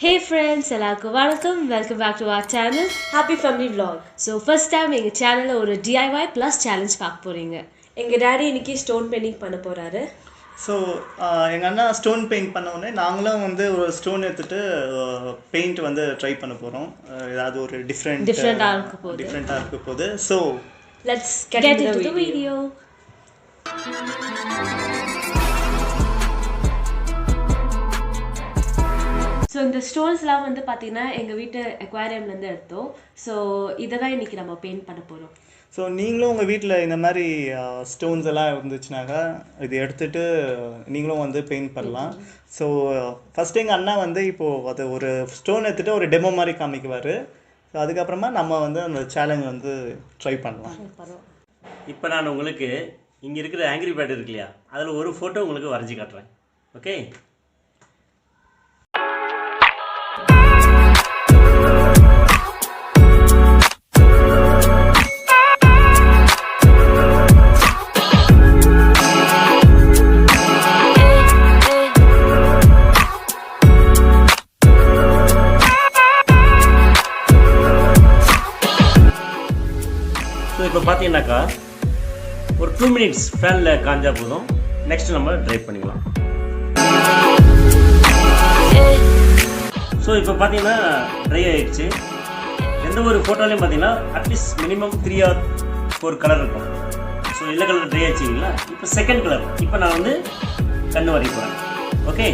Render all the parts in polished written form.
Hey friends, எல்லாருக்கும் வணக்கம். Welcome back to our channel Happy Family Vlog. So first time எங்க சேனல்ல ஒரு DIY plus challenge பார்க்க போறீங்க. எங்க டாடி இன்னைக்கு ஸ்டோன் பெயிண்டிங் பண்ண போறாரு. ஸோ எங்கள் அண்ணா ஸ்டோன் பெயிண்ட் பண்ண உடனே நாங்களும் வந்து ஒரு ஸ்டோன் எடுத்துட்டு பெயிண்ட் வந்து ட்ரை பண்ண போகிறோம். ஏதாவது ஒரு டிஃப்ரெண்ட்டாக இருக்க போகுது. So Let's get into the video. So இந்த ஸ்டோன்ஸ்லாம் வந்து பார்த்தீங்கன்னா எங்கள் வீட்டு அக்வாரியம்லேருந்து எடுத்தோம். ஸோ இதை தான் இன்றைக்கி நம்ம பெயிண்ட் பண்ண போகிறோம். ஸோ நீங்களும் உங்கள் வீட்டில் இந்த மாதிரி ஸ்டோன்ஸ் எல்லாம் இருந்துச்சுனாக்கா இது எடுத்துகிட்டு நீங்களும் வந்து பெயிண்ட் பண்ணலாம். ஸோ ஃபஸ்ட்டு எங்கள் அண்ணா வந்து இப்போது அது ஒரு ஸ்டோன் எடுத்துகிட்டு ஒரு டெமோ மாதிரி காமிக்குவார். ஸோ அதுக்கப்புறமா நம்ம வந்து அந்த சேலஞ்ச் வந்து ட்ரை பண்ணலாம். இப்போ நான் உங்களுக்கு இங்கே இருக்கிற ஆங்கிரி பேர்ட் இருக்கு இல்லையா, அதில் ஒரு ஃபோட்டோ உங்களுக்கு வரைஞ்சி காட்டுறேன். ஓகே, இப்போ பார்த்தீங்கன்னாக்கா ஒரு 2 minutes ஃபேனில் காஞ்சா போதும். நெக்ஸ்ட் நம்ம ட்ரை பண்ணிக்கலாம். ஸோ இப்போ பார்த்தீங்கன்னா ட்ரை ஆகிடுச்சு. எந்த ஒரு ஃபோட்டோலையும் பார்த்தீங்கன்னா அட்லீஸ்ட் மினிமம் 3 or 4 கலர் இருக்கும். ஸோ எல்லோ கலர் ட்ரை ஆகிடுச்சிங்களா, இப்போ செகண்ட் கலர் இப்போ நான் வந்து கண்ணு வரைய போகிறேன். ஓகே,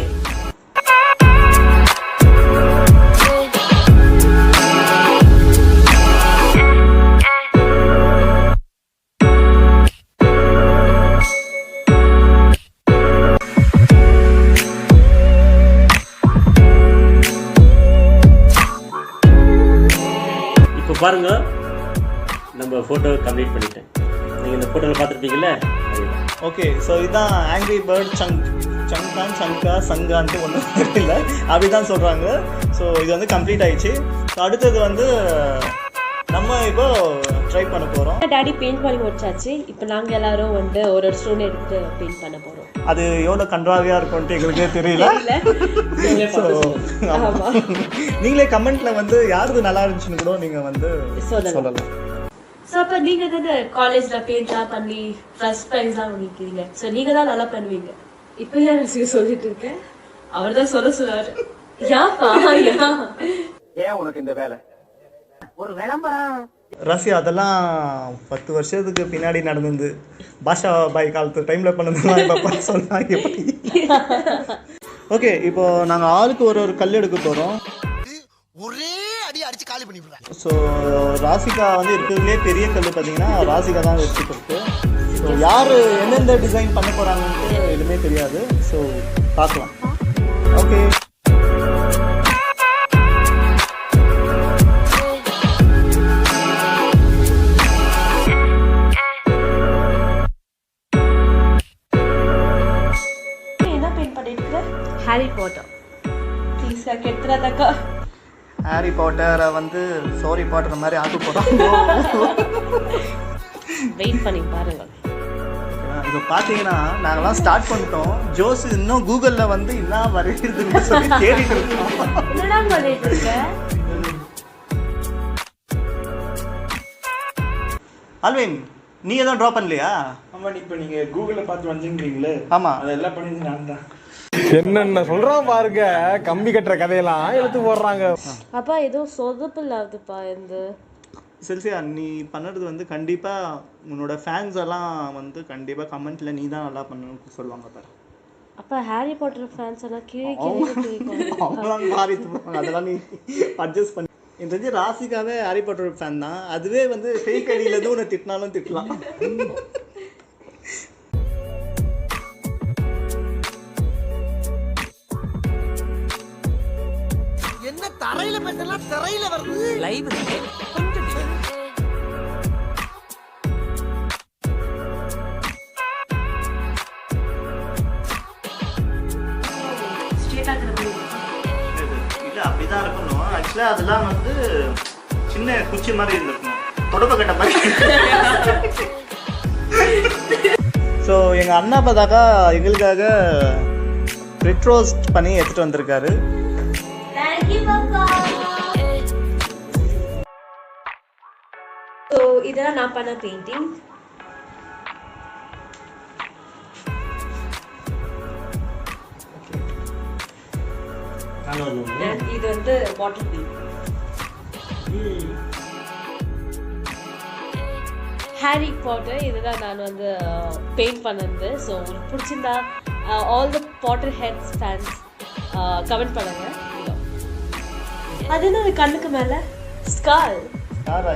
பாருங்க நம்ம ஃபோட்டோ கம்ப்ளீட் பண்ணிட்டேன். நீங்கள் இந்த ஃபோட்டோவில் பார்த்துருப்பீங்கல்ல. ஓகே, ஸோ இதுதான் ஆங்கிரி பேர்ட் சங்கான்ட்டு ஒன்றும் தெரியல, அப்படி தான் சொல்கிறாங்க. ஸோ இது வந்து கம்ப்ளீட் ஆயிடுச்சு. ஸோ அடுத்தது வந்து நம்ம இப்போ ட்ரை பண்ண போகிறோம். டாடி பெயிண்ட் பண்ணி முடிச்சாச்சு. இப்போ நாங்கள் எல்லாரும் வந்து ஒரு ஸ்டோன் எடுத்து பெயிண்ட் பண்ண போகிறோம். அது எவ்வளோ கன்றாவியாக இருக்கும்ட்டு எங்களுக்கே தெரியல. ஸோ நீங்களே கமெண்ட்ல வந்து யாருக்கு நல்லா இருந்துச்சுன்னு கூட நீங்கள் வந்து சொல்லலாம். ஸோ அப்போ நீங்கள் தானே காலேஜில் பெயிண்ட்லாம் பண்ணி ஃபர்ஸ்ட் ப்ரைஸ்லாம் வாங்கிக்கிறீங்க. ஸோ நீங்கள் தான் நல்லா பண்ணுவீங்க. இப்போ ஏன் சொல்லிட்டு இருக்கேன், அவர் தான் சொன்னாரு. ஏன் உனக்கு இந்த வேலை ஒரு விளம்பரம் ரசி அதெல்லாம் 10 வருஷத்துக்கு பின்னாடி நடந்தது. பாஷா பாய் காலத்து டைமில் பண்ணதெல்லாம் இப்போ சொன்னாங்க. ஓகே, இப்போ நாங்கள் ஆளுக்கு ஒரு கல் எடுக்க போகிறோம். ஒரே அடி அடிச்சு காலி பண்ணிடுறேன். ஸோ ராசிகா வந்து இருக்கிறதுலே பெரிய கல் பார்த்தீங்கன்னா ராசிகா தான் வச்சுக்கிறது. ஸோ யார் எந்தெந்த டிசைன் பண்ண போகிறாங்கன்ட்டு எதுவுமே தெரியாது. ஸோ பார்க்கலாம். Okay, Harry Potter. ப்ளீஸ் கெட்டுறாதக்கா. ஹாரி பாட்டரை வந்து சாரி பாட்டர் மாதிரி ஆக்கு போகிறாங்க. வெயிட் பண்ணி பாருங்க. இப்போ பார்த்தீங்கன்னா நாங்கள்லாம் ஸ்டார்ட் பண்ணிட்டோம். ஜோஸ் இன்னும் கூகுளில் வந்து என்ன வரைகிறதுன்னு சொல்லி தேடிட்டு இருக்கோம். என்னடா பண்ணிட்டு இருக்க அல்வின், நீ எதுவும் ட்ரா பண்ணலையா? ஆமாம், இப்போ நீங்கள் கூகுளில் பார்த்து வந்துங்கிறீங்களே. ஆமாம், அதெல்லாம் பண்ணி நான் தான் என்னென்ன சொல்றான் பாருங்க. கம்பி கட்டுற கதையெல்லாம் எடுத்து போடுறாங்க. அப்பா ஏதோ சொதப்பு இல்லாதுப்பா. இந்த செல்சியா நீ பண்ணுறது வந்து கண்டிப்பாக உன்னோட ஃபேன்ஸ் எல்லாம் வந்து கண்டிப்பாக கமெண்ட்டில் நீ தான் நல்லா பண்ணணும்னு சொல்லுவாங்க பாரு. அப்பா ஹாரி பாட்டர் ஃபேன்ஸ் எல்லாம் கீழே அவங்களாம் மாறி அதெல்லாம் நீ அட்ஜஸ்ட் பண்ணி. எனக்கு தெரிஞ்சு ராசிக்காவே ஹாரி பாட்டர் ஃபேன் தான். அதுவே வந்து ஃபேக் ஐடியிலேருந்து உன்னை திட்டினாலும் திட்டலாம். என்ன தரையில பேசலாம், தரையில வருது லைவ் கொஞ்சம் இல்லை அப்படிதான் இருக்கணும். ஆக்சுவலாக அதெல்லாம் வந்து சின்ன குச்சி மாதிரி இருந்திருக்கணும், தொடப்ப கட்ட மாதிரி. ஸோ எங்கள் அண்ணா பார்த்தாக்கா எங்களுக்காக பிரெட் ரோஸ்ட் பண்ணி எடுத்துகிட்டு வந்திருக்காரு. தேங்க்யூ இதெல்லாம் நான் பண்ண பெயிண்டிங். இது வந்து வாட்டர் பெயிண்ட். ஹாரி பாட்டர் இதுதான் நான் வந்து பெயிண்ட் பண்ணது. ஸோ உங்களுக்கு பிடிச்சிருந்தா all the Potterheads fans comment பண்ணுங்க. அது என்ன அது கண்ணுக்கு மேல ஸ்கால்?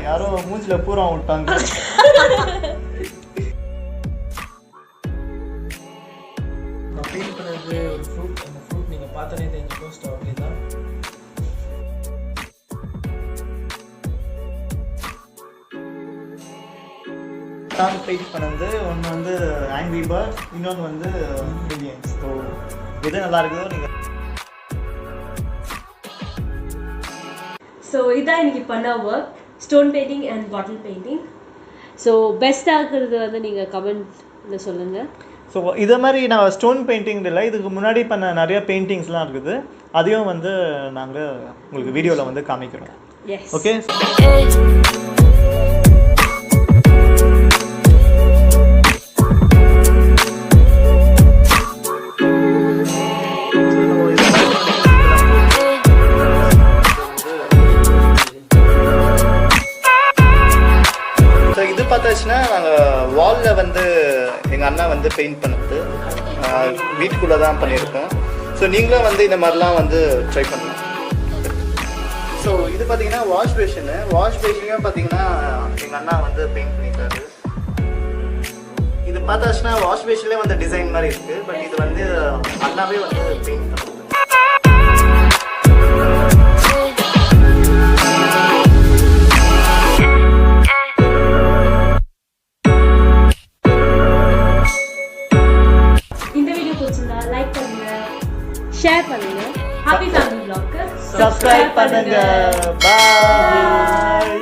யாரோ மூஞ்சில பூரா விட்டாங்க. பெயிண்ட் பண்ணது ஒரு ஃப்ரூட். அந்த ஃப்ரூட் நீங்க பார்த்தாலே தெரிஞ்சுக்கோ ஸ்ட்ராபெரி தான். நான் பெயிண்ட் பண்ணது ஒன்று வந்து ஆங்க்ரி பேர்ட், இன்னொன்று வந்து மில்லியன்ஸ். ஸோ எது நல்லா இருக்குதோ நீங்கள். ஸோ இதான் இன்னைக்கு பண்ண work, stone painting and bottle painting. So பெஸ்ட்டாக இருக்கிறது வந்து நீங்கள் கமெண்ட்ல சொல்லுங்கள். ஸோ இதை மாதிரி நான் ஸ்டோன் பெயிண்டிங் இல்லை, இதுக்கு முன்னாடி பண்ண நிறைய பெயிண்டிங்ஸ்லாம் இருக்குது. அதையும் வந்து நாங்கள் உங்களுக்கு வீடியோவில் வந்து காமிக்கிறோம். எஸ். ஓகே. ஸோ இது பார்த்தாச்சுன்னா நாங்கள் வாலில் வந்து எங்கள் அண்ணா வந்து பெயிண்ட் பண்ணது வீட்டுக்குள்ளே தான் பண்ணியிருக்கோம். ஸோ நீங்களும் வந்து இந்த மாதிரிலாம் வந்து ட்ரை பண்ணலாம். ஸோ இது பார்த்தீங்கன்னா வாஷ் பேஷனு. வாஷ் பேஷனையும் பார்த்தீங்கன்னா எங்கள் அண்ணா வந்து பெயிண்ட் பண்ணியிருக்காரு. இது பார்த்தாச்சுன்னா வாஷ் பேஷன்லேயே வந்து டிசைன் மாதிரி இருக்குது. பட் இது வந்து அண்ணாவே வந்து பெயிண்ட் பண்ணுறது. ஷேர் பண்ணுங்க. ஹாப்பி ஃபேமிலி vlog சப்ஸ்கிரைப் பண்ணுங்க. பாய்.